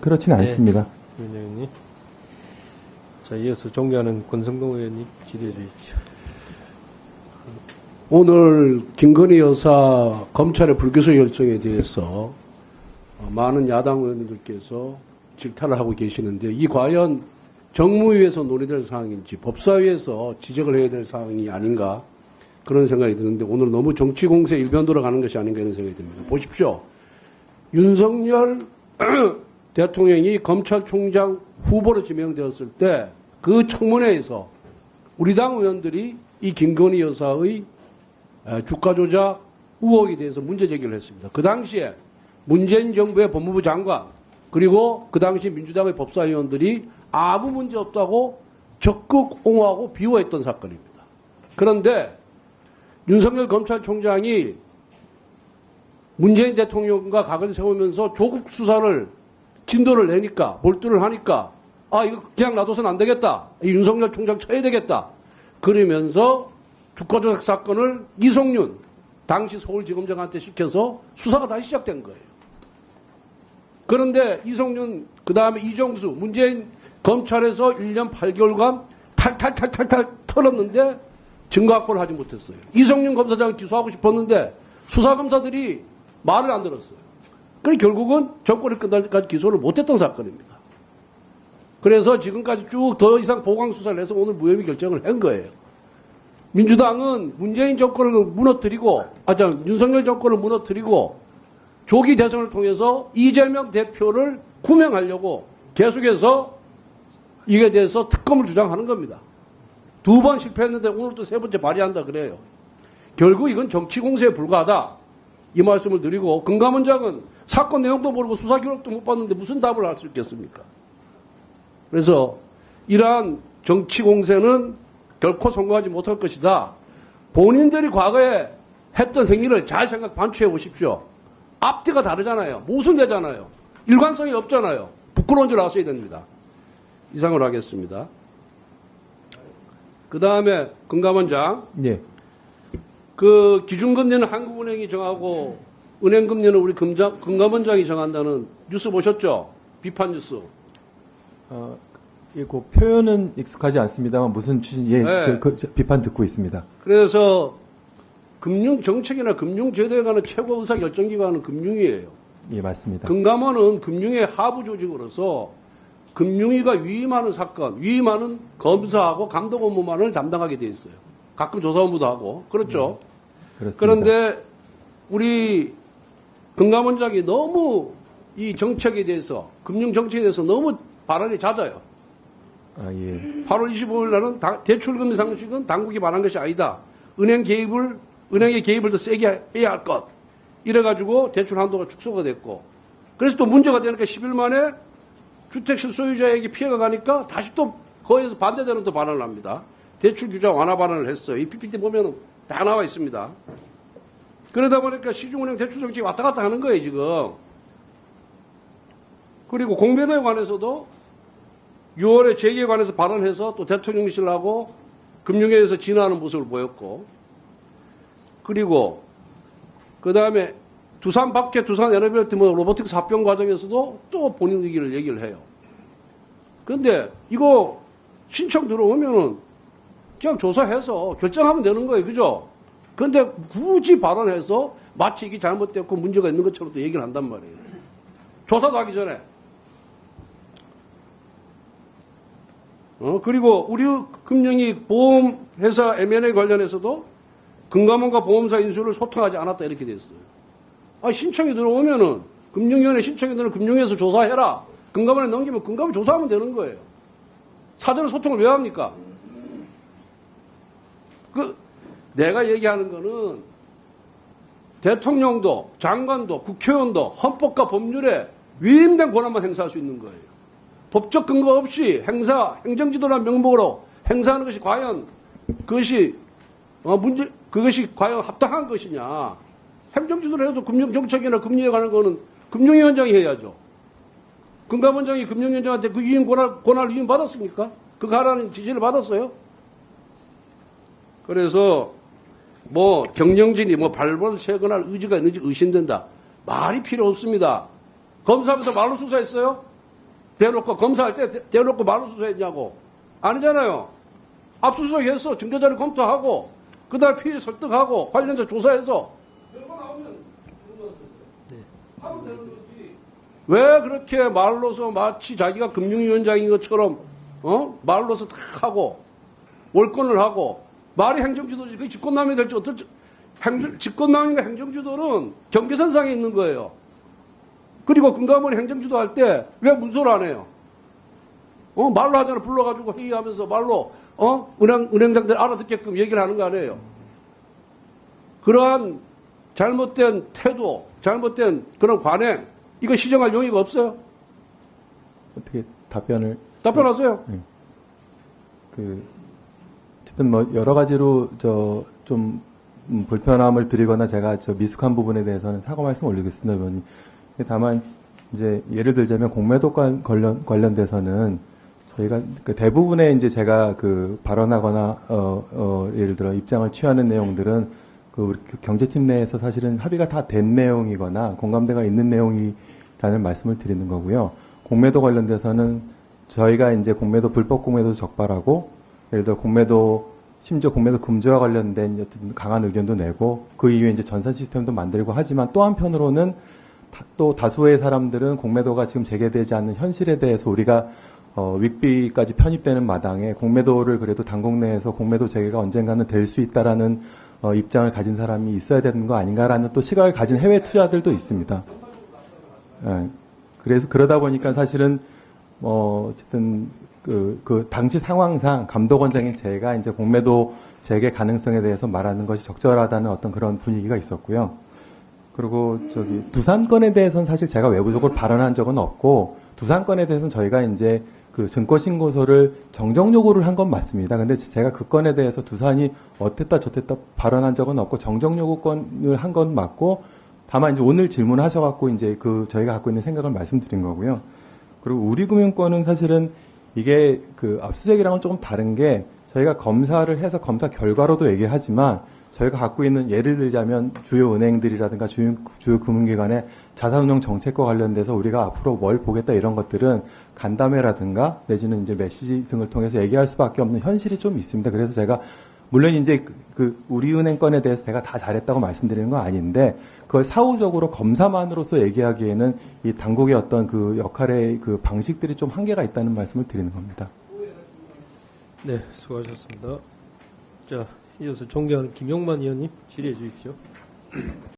그렇지는 않습니다. 위원장님. 자, 이어서 존경하는 권성동 의원님 질의해 주십시오. 오늘 김건희 여사 검찰의 불기소 결정에 대해서 많은 야당 의원님들께서 질타를 하고 계시는데 이 과연 정무위에서 논의될 사항인지 법사위에서 지적을 해야 될 사항이 아닌가 그런 생각이 드는데 오늘 너무 정치 공세 일변도로 가는 것이 아닌가 이런 생각이 듭니다. 보십시오. 윤석열 대통령이 검찰총장 후보로 지명되었을 때 그 청문회에서 우리 당 의원들이 이 김건희 여사의 주가 조작 의혹에 대해서 문제 제기를 했습니다. 그 당시에 문재인 정부의 법무부 장관 그리고 그 당시 민주당의 법사위원들이 아무 문제 없다고 적극 옹호하고 비호했던 사건입니다. 그런데 윤석열 검찰총장이 문재인 대통령과 각을 세우면서 조국 수사를 진도를 내니까 몰두를 하니까 이거 그냥 놔둬서는 안 되겠다. 이 윤석열 총장 쳐야 되겠다. 그러면서 주가조작 사건을 이성윤 당시 서울지검장한테 시켜서 수사가 다시 시작된 거예요. 그런데 이성윤 그 다음에 이정수 문재인 검찰에서 1년 8개월간 탈탈 털었는데 증거 확보를 하지 못했어요. 이성윤 검사장을 기소하고 싶었는데 수사검사들이 말을 안 들었어요. 그래서 결국은 정권이 끝날 때까지 기소를 못했던 사건입니다. 그래서 지금까지 쭉 더 이상 보강 수사를 해서 오늘 무혐의 결정을 한 거예요. 민주당은 문재인 정권을 무너뜨리고, 윤석열 정권을 무너뜨리고 조기 대선을 통해서 이재명 대표를 구명하려고 계속해서 이에 대해서 특검을 주장하는 겁니다. 2번 실패했는데 오늘 또 3번째 발의한다 그래요. 결국 이건 정치 공세에 불과하다. 이 말씀을 드리고 금감원장은 사건 내용도 모르고 수사 기록도 못 봤는데 무슨 답을 할 수 있겠습니까? 그래서 이러한 정치 공세는 결코 성공하지 못할 것이다. 본인들이 과거에 했던 행위를 잘 반추해 보십시오. 앞뒤가 다르잖아요. 모순되잖아요. 일관성이 없잖아요. 부끄러운 줄 아셔야 됩니다. 이상으로 하겠습니다. 그 다음에 금감원장. 예. 그 기준금리는 한국은행이 정하고 은행금리는 우리 금감원장이 정한다는 뉴스 보셨죠? 비판 뉴스. 예, 그 표현은 익숙하지 않습니다만 무슨 취지, 네. 비판 듣고 있습니다. 그래서 금융정책이나 금융제도에 관한 최고 의사결정기관은 금융위예요. 예, 맞습니다. 금감원은 금융의 하부 조직으로서 금융위가 위임하는 사건, 위임하는 검사하고 감독 업무만을 담당하게 돼 있어요. 가끔 조사 업무도 하고. 그렇죠? 그렇습니다. 그런데 우리 금감원장이 너무 이 정책에 대해서, 금융정책에 대해서 너무 발언이 잦아요. 예. 8월 25일 날은 대출금리 상식은 당국이 말한 것이 아니다. 은행의 개입을 더 세게 해야 할 것. 이래가지고 대출 한도가 축소가 됐고. 그래서 또 문제가 되니까 10일 만에 주택 실소유자에게 피해가 가니까 다시 또 거기에서 반대되는 또 발언을 합니다. 대출 규제 완화 발언을 했어요. 이 PPT 보면 다 나와 있습니다. 그러다 보니까 시중은행 대출 정책이 왔다 갔다 하는 거예요, 지금. 그리고 공매도에 관해서도 6월에 재계에 관해서 발언해서 또 대통령실하고 금융위에서 진화하는 모습을 보였고, 그리고 그 다음에 두산 밖에 두산 에너빌트 로보틱스 합병 과정에서도 또 본인 의견을 얘기를 해요. 그런데 이거 신청 들어오면은 그냥 조사해서 결정하면 되는 거예요, 그죠? 그런데 굳이 발언해서 마치 이게 잘못됐고 문제가 있는 것처럼 또 얘기를 한단 말이에요. 조사도 하기 전에. 그리고 우리 금융위 보험회사 M&A 관련해서도 금감원과 보험사 인수를 소통하지 않았다 이렇게 됐어요. 신청이 들어오면은 금융위원회 신청이 들어오면 금융위에서 조사해라. 금감원에 넘기면 금감원 조사하면 되는 거예요. 사전에 소통을 왜 합니까? 내가 얘기하는 거는 대통령도 장관도 국회의원도 헌법과 법률에 위임된 권한만 행사할 수 있는 거예요. 법적 근거 없이 행정지도라는 명목으로 행사하는 것이 과연 그것이 과연 합당한 것이냐. 행정지도를 해도 금융정책이나 금리에 관한 거는 금융위원장이 해야죠. 금감원장이 금융위원장한테 그 위임 권한을 위임 받았습니까? 그 가라는 지시를 받았어요? 그래서 경영진이 발본을 세거나 할 의지가 있는지 의심된다. 말이 필요 없습니다. 검사하면서 말로 수사했어요? 대놓고 검사할 때 대놓고 말로 수사했냐고. 아니잖아요. 압수수색해서 증거자료 검토하고 그다음에 피해 설득하고 관련자 조사해서 결과 나오면 하면 되는 거지. 왜 그렇게 말로서 마치 자기가 금융위원장인 것처럼 말로서 탁 하고 월권을 하고 말이 행정주도지 그게 직권남용이 될지 어떨지 직권남용과 행정주도는 경계선상에 있는 거예요. 그리고 금감원이 행정주도 할 때 왜 문서를 안 해요? 말로 하잖아. 불러가지고 회의하면서 말로 은행장들 알아듣게끔 얘기를 하는 거 아니에요. 그러한 잘못된 태도, 잘못된 그런 관행, 이거 시정할 용의가 없어요? 어떻게 답변을 답변하세요. 어쨌든 뭐 여러 가지로 좀 불편함을 드리거나 제가 미숙한 부분에 대해서는 사과 말씀 올리겠습니다, 의원님. 다만 이제 예를 들자면 공매도 관련돼서는 저희가 그 대부분의 이제 제가 발언하거나 예를 들어 입장을 취하는 내용들은 우리 경제팀 내에서 사실은 합의가 다 된 내용이거나 공감대가 있는 내용이라는 말씀을 드리는 거고요. 공매도 관련돼서는 저희가 이제 불법 공매도 적발하고 예를 들어 심지어 공매도 금지와 관련된 어떤 강한 의견도 내고 그 이후에 이제 전산 시스템도 만들고 하지만 또 한편으로는 또 다수의 사람들은 공매도가 지금 재개되지 않는 현실에 대해서 우리가 윗비까지 편입되는 마당에 공매도를 그래도 당국 내에서 공매도 재개가 언젠가는 될 수 있다라는 입장을 가진 사람이 있어야 되는 거 아닌가라는 또 시각을 가진 해외 투자들도 있습니다. 그래서 그러다 보니까 사실은 어쨌든 그 당시 상황상 감독원장인 제가 이제 공매도 재개 가능성에 대해서 말하는 것이 적절하다는 어떤 그런 분위기가 있었고요. 그리고 두산 건에 대해서는 사실 제가 외부적으로 발언한 적은 없고 두산 건에 대해서는 저희가 이제 증거신고서를 정정 요구를 한 건 맞습니다. 근데 제가 그 건에 대해서 두산이 어땠다 저땠다 발언한 적은 없고 정정 요구권을 한 건 맞고 다만 이제 오늘 질문하셔갖고 이제 저희가 갖고 있는 생각을 말씀드린 거고요. 그리고 우리금융권은 사실은 이게 압수수색이랑은 조금 다른 게 저희가 검사를 해서 검사 결과로도 얘기하지만 저희가 갖고 있는 예를 들자면 주요 은행들이라든가 주요 금융기관의 자산운용 정책과 관련돼서 우리가 앞으로 뭘 보겠다 이런 것들은 간담회라든가 내지는 이제 메시지 등을 통해서 얘기할 수밖에 없는 현실이 좀 있습니다. 그래서 제가 물론 이제 우리은행 건에 대해서 제가 다 잘했다고 말씀드리는 건 아닌데 그걸 사후적으로 검사만으로서 얘기하기에는 이 당국의 어떤 역할의 방식들이 좀 한계가 있다는 말씀을 드리는 겁니다. 네, 수고하셨습니다. 자, 이어서 존경하는 김용만 의원님 질의해 주십시오.